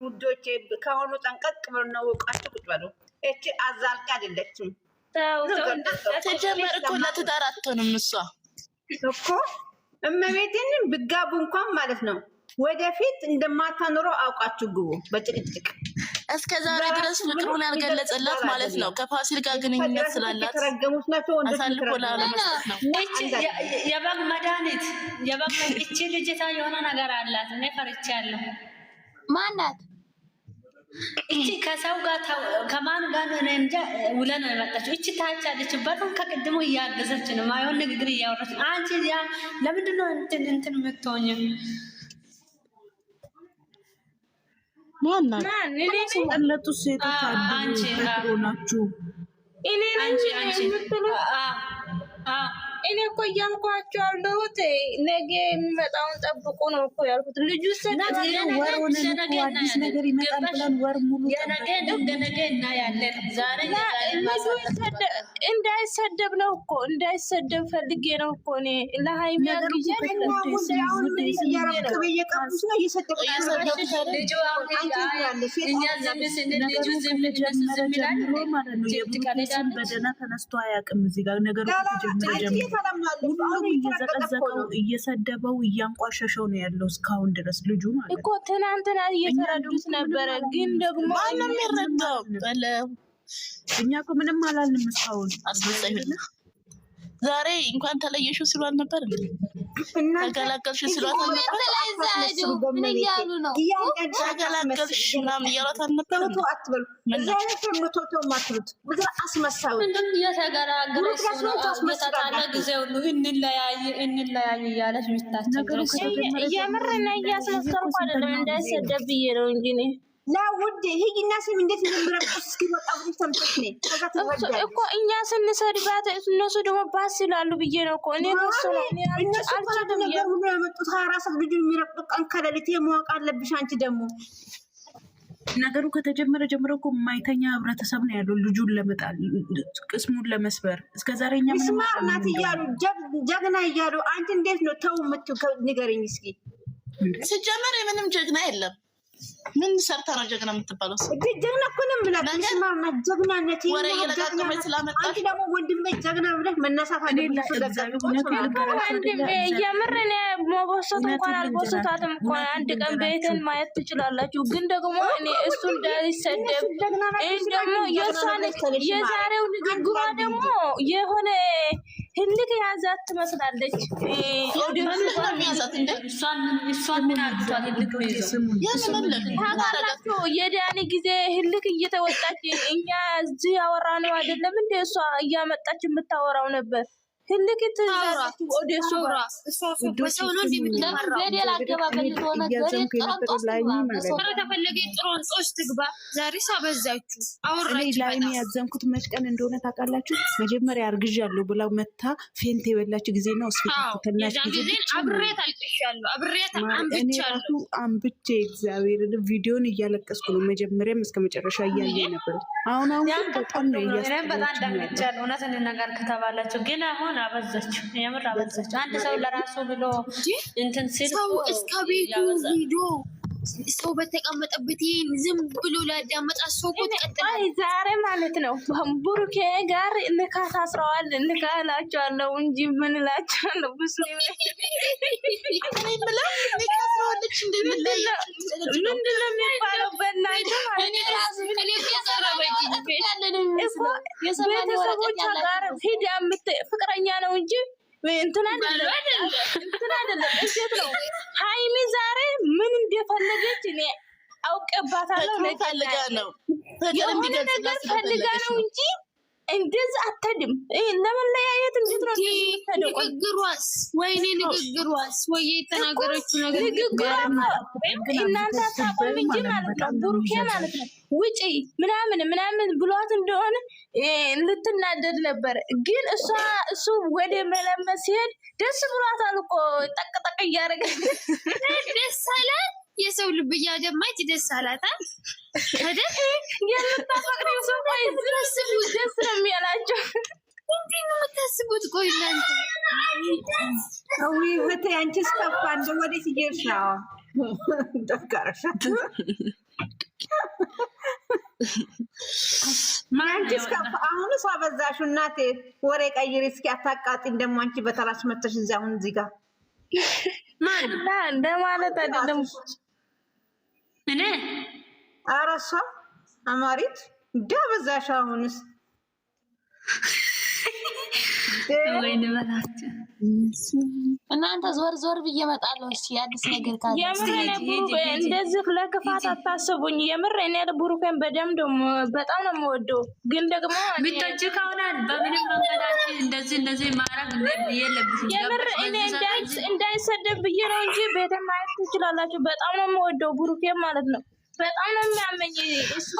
ውዶቼ ከሆኑ ጠንቀቅ ብሎ ነው ወቃችሁ ቁጭ በሉ። እቺ አዛልቃ አይደለችም። ተጀመረ እኮ ለትዳር አትሆንም እሷ እኮ እመቤቴን ብጋቡ እንኳን ማለት ነው ወደፊት እንደማታኖረው አውቃችሁ ግቡ። በጭቅጭቅ እስከ ዛሬ ድረስ ፍቅሩን ያልገለጸላት ማለት ነው ከፋሲል ጋር ግንኙነት ስላላት ተረገሙት ናቸው አሳልፎ ላለመስጠት ነው። የበግ መድኃኒት የበግ እቺ ልጅታ የሆነ ነገር አላት። እኔ ፈርቻለሁ። ማናት እቺ ከሰው ጋር ከማን ጋር ነው እንጃ ውለ ነው የመጣችው። እቺ ታች አለችበት ከቅድሙ እያገዘች ነው ማይሆን ንግግር እያወራች። አንቺ ያ ለምንድን ነው እንትን የምትሆኝ? ማናት ያለጡ ሴቶች አሉ ናችሁ። እኔ እኮ እያልኳቸው ያለሁት ነገ የሚመጣውን ጠብቁ ነው እኮ ያልኩት። ልጁ አዲስ ነገር ይመጣል ብለን ወር ሙሉ ነገ እናያለን። ዛሬ እንዳይሰደብ ነው እኮ እንዳይሰደብ ፈልጌ ነው እኮ እኔ ለሃይሚ ያግዤ በደህና ተነስቶ አያውቅም። እዚህ ጋር ነገሩ ሁሉም እየዘቀዘቀው እየሰደበው እያንቋሸሸው ነው ያለው እስካሁን ድረስ ልጁ ማለት እኮ ትናንትና እየተረዱት ነበረ። ግን ደግሞ ማንም ይረዳው እኛ እኮ ምንም አላልንም እስካሁን። አስመሳይና ዛሬ እንኳን ተለየሽው ሲሏል ነበር እንዴ? ተገላገልሽ ሲሏል ነበር። ምን እያሉ ነው? ተገላገልሽ ምናምን እያሏት አልነበረ? ጊዜ ሁሉ እንለያይ እያለች የምርና እያስመሰልኩ አይደለም እንዳይሰደብ ብዬ ነው እንጂ እኔ ለውድ ሂጂና ስም እንዴት እንደምረቅስ እስኪወጣ እኮ እኛ ስንሰድባት እነሱ ደግሞ ባስ ይላሉ ብዬ ነው እኮ እኔ አልቻለም። ነገር ሁሉ ያመጡት 24 ልጁ የሚረቅጡ ቀን ከሌሊት ማወቅ አለብሽ። አንቺ ደግሞ ነገሩ ከተጀመረ ጀምሮ እኮ የማይተኛ ህብረተሰብ ነው ያለው ልጁን ለመጣል ቅስሙን ለመስበር። እስከዛሬ እኛ ምንም ማርናት እያሉ ጀግና እያሉ አንቺ እንዴት ነው ተው የምትው? ንገረኝ እስኪ። ሲጀመር የምንም ጀግና የለም። ምን ሰርታ ነው ጀግና የምትባለው? ጀግና እኮ ነው የምላችሁ። ስማርና ጀግናነት ወሬ እየለቃቀመች ስላመጣች አንቺ ደግሞ ወንድሜ ጀግና ብለህ መነሳት አለብሽ። የምር እኔ ሞቦሰት እንኳን አልቦሰታትም እኮ አንድ ቀን ቤትን ማየት ትችላላችሁ። ግን ደግሞ እኔ እሱ እንዳይሰደብ ደግሞ የዛሬው ንግግሯ ደግሞ የሆነ ህልክ ያዛት ትመስላለች። የዳኒ ጊዜ ህልክ እየተወጣች እኛ እዚህ ያወራ ነው አይደለም እንደ እሷ እያመጣች የምታወራው ነበር። ህልክ ትዛራች ወደ ሱራ ወሰው ነው እንደምትመራ ገደል አገባበት ሆነ ገደል ጥሮንጦስ ተፈለገ ጥሮንጦስ ትግባ። ዛሬ ሳበዛችሁ አወራችሁ። ላይ ያዘንኩት መሽቀን እንደሆነ ታውቃላችሁ። መጀመሪያ አርግዣለሁ ብላ መታ ፌንት የበላች ጊዜ ነው ሆስፒታል ተናሽ ጊዜ አብሬት አልቅሻለሁ። አብሬት አንብቻለሁ። አንብቼ እግዚአብሔር ቪዲዮን እያለቀስኩ ነው። መጀመሪያም እስከ መጨረሻ እያየ ነበር። አሁን በጣም ነው በጣም ደምቻለሁ። እውነትን ነገር ከተባላችሁ ግን አሁን አበዛች። የምር አበዛች። አንድ ሰው ለራሱ ብሎ እንትን ሲል ሰው እስከ ቤቱ ሂዶ ሰው በተቀመጠበት ዝም ብሎ ላዳመጣ ሰው ቆጥቀጥላል። ዛሬ ማለት ነው ቡሩኬ ጋር ንካት አስረዋል። ንካላቸዋለሁ እንጂ ምን እላቸዋለሁ? ብዙ ምንድን ነው የሚባለው? በእናንተ ቤተሰቦቿ ጋር ሂድ ፍቅረኛ ነው እንጂ እንትን አይደለም። እንዴት ነው ሃይሚ ዛሬ ምን እንደፈለገች እኔ አውቀባታለሁ። የሆነ ነገር ፈልጋ ነው እንጂ እንደዚህ አትሄድም። ለመለያየት እንዴት ነው ንግግሯስ? ወይኔ ንግግሯስ ወይ የተናገረችው ነገር እናንተ አታውቁም እንጂ ማለት ነው። ቡሩኬ ማለት ነው ውጪ ምናምን ብሏት እንደሆነ ልትናደድ ነበር። ግን እሱ ወደ መለመን ሲሄድ ደስ ብሏታል እኮ ጠቅጠቅ እያደረገ ደስ አላት። የሰው ልብ እያደማች ደስ አላታል አይደል? የምታፈቅረው ሰው ደስ ነው የሚያላቸው። እንዴት ነው የምታስቡት? ቆይ እናንተ እህቴ አንቺስ ከፋ እንደ ወዴት እየሄድሽ ነው? ደጋረሻት አንቺስ አሁንስ አበዛሽው እናቴ። ወሬ ቀይሪ እስኪ አታቃጢኝ ደግሞ አንቺ በተራሽ መተሽ እዚህ አሁን እዚህ ጋር እንደ ማለት አይደለም እኔ ኧረ እሷ አማሪት እንደ አበዛሽ አሁንስ ወይኔ በላቸው እናንተ ዞር ብዬ እመጣለሁ። እሺ አዲስ ነገር ካለ የምር እንደዚህ ለክፋት አታስቡኝ። የምር እኔ ቡሩኬን በደምብ በጣም ነው የምወደው፣ ግን ደግሞ ብትወጪ ከሆነ በምንም መንገዳችን እንደዚህ ማድረግ የለብሽም። የምር እኔ እንዳይሰደብ ብዬ ነው እንጂ ቤተን ማየት ትችላላችሁ። በጣም ነው የምወደው ቡሩኬን ማለት ነው። በጣም ነው የሚያመኝ እሱ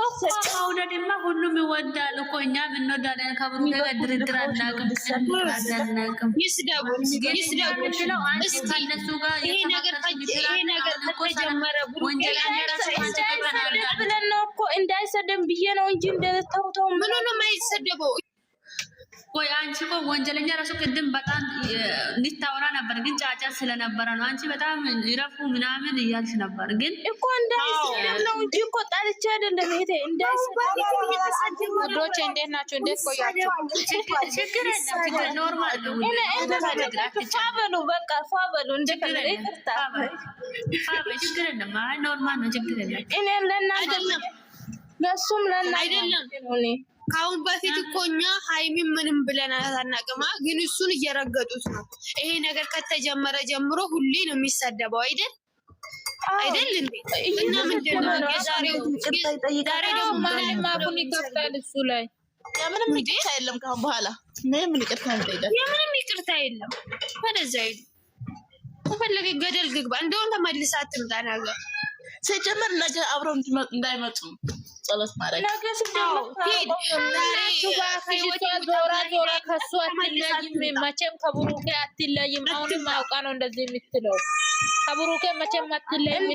መውደድማ ሁሉም ይወዳል እኮ እኛም እንወዳለን። ከብሩኬ ጋር ድርድር አናውቅም። ይስደቡ እስኪ ይሄ ነገር ከተጀመረ ብለን ነው እኮ እንዳይሰደብ ብዬ ነው እንጂ እንደተውተው ምን ነው የማይሰደበው? ቆይ አንቺ እኮ ወንጀለኛ ራሱ ቅድም በጣም እንድታወራ ነበር፣ ግን ጫጫ ስለነበረ ነው። አንቺ በጣም ይረፉ ምናምን እያልሽ ነበር፣ ግን እኮ እንዳይሰደብ ነው እንጂ እኮ ጣልቼ አይደለም። ይሄ እንዳይሰደብ ወዶች እንዴት ናቸው? እንዴት ቆያችሁ? ችግር የለም፣ ኖርማል ነው። ፋበሉ በቃ ፋበሉ እንደከለ ይቅርታ ችግር የለም። አይ ኖርማል ነው፣ ችግር የለም። እኔ ለእናንተ ለሱም ለእናንተ አይደለም ከአሁን በፊት እኮ እኛ ሀይሚን ምንም ብለን አናውቅም፣ ግን እሱን እየረገጡት ነው። ይሄ ነገር ከተጀመረ ጀምሮ ሁሌ ነው የሚሰደበው አይደል እንዴ? እና ምንድን ነው የዛሬው? ዛሬ ደግሞ ማንም አፉን ይከፍታል እሱ ላይ። ምንም ይቅርታ የለም ካሁን በኋላ ምንም ይቅርታ የለም። የምንም ይቅርታ የለም። ወደዛ ሂድ፣ ተፈለገ ገደል ግግባ። እንደውም ተመልሳ አትምጣ ነገር ሲጀመር ነገ አብረው እንዳይመጡ ጸሎት ማድረግ ነገ ሲጀመር ዞራ ከሱ አትለይም፣ መቼም ከብሩኬ አትለይም። አሁንም አውቃ ነው እንደዚህ የምትለው። ከብሩኬ መቼም አትለይም።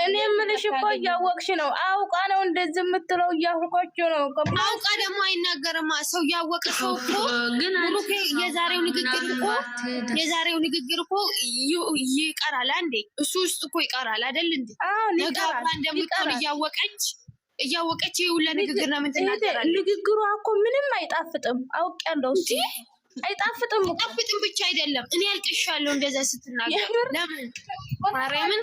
እኔ የምልሽ እኮ እያወቅሽ ነው። አውቃ ነው እንደዚህ የምትለው፣ እያወቀች ነው። አውቃ ደግሞ አይናገርማ ሰው ያወቀ ሰው እኮ። ግን ብሩኬ የዛሬው ንግግር እኮ ይቀራል አንዴ፣ እሱ ውስጥ እኮ ይቀራል አይደል እንዴ? ነገ እንደምትሆን እያወቀች ሁላ ንግግር ነው የምትናገራለች። ንግግሯ እኮ ምንም አይጣፍጥም። አውቄያለሁ እሱ አይጣፍጥም። አይጣፍጥም ብቻ አይደለም እኔ አልቅሻለሁ እንደዛ ስትናገር። ለምን ማርያምን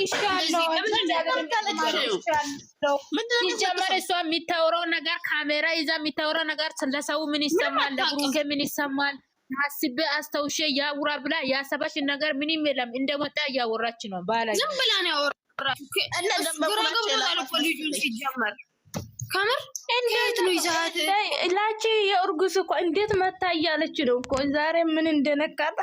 ሲጀመር እሷ የሚታወራው ነገር ካሜራ ይዛ የሚታወራው ነገር ለሰው ምን ይሰማል፣ ለብሩኬ ምን ይሰማል፣ አስቤ አስተውሼ ያውራ ብላ ያሰባሽ ነገር ምንም የለም። እንደመጣ እያወራች ነው። ባላ ዝም ብላ ነው ያወራችው። ልጁን ሲጀመር ከምር እንዴት ነው ይዛት ላቺ የእርጉዝ እኮ እንዴት መታ እያለች ነው እኮ ዛሬ ምን እንደነካታ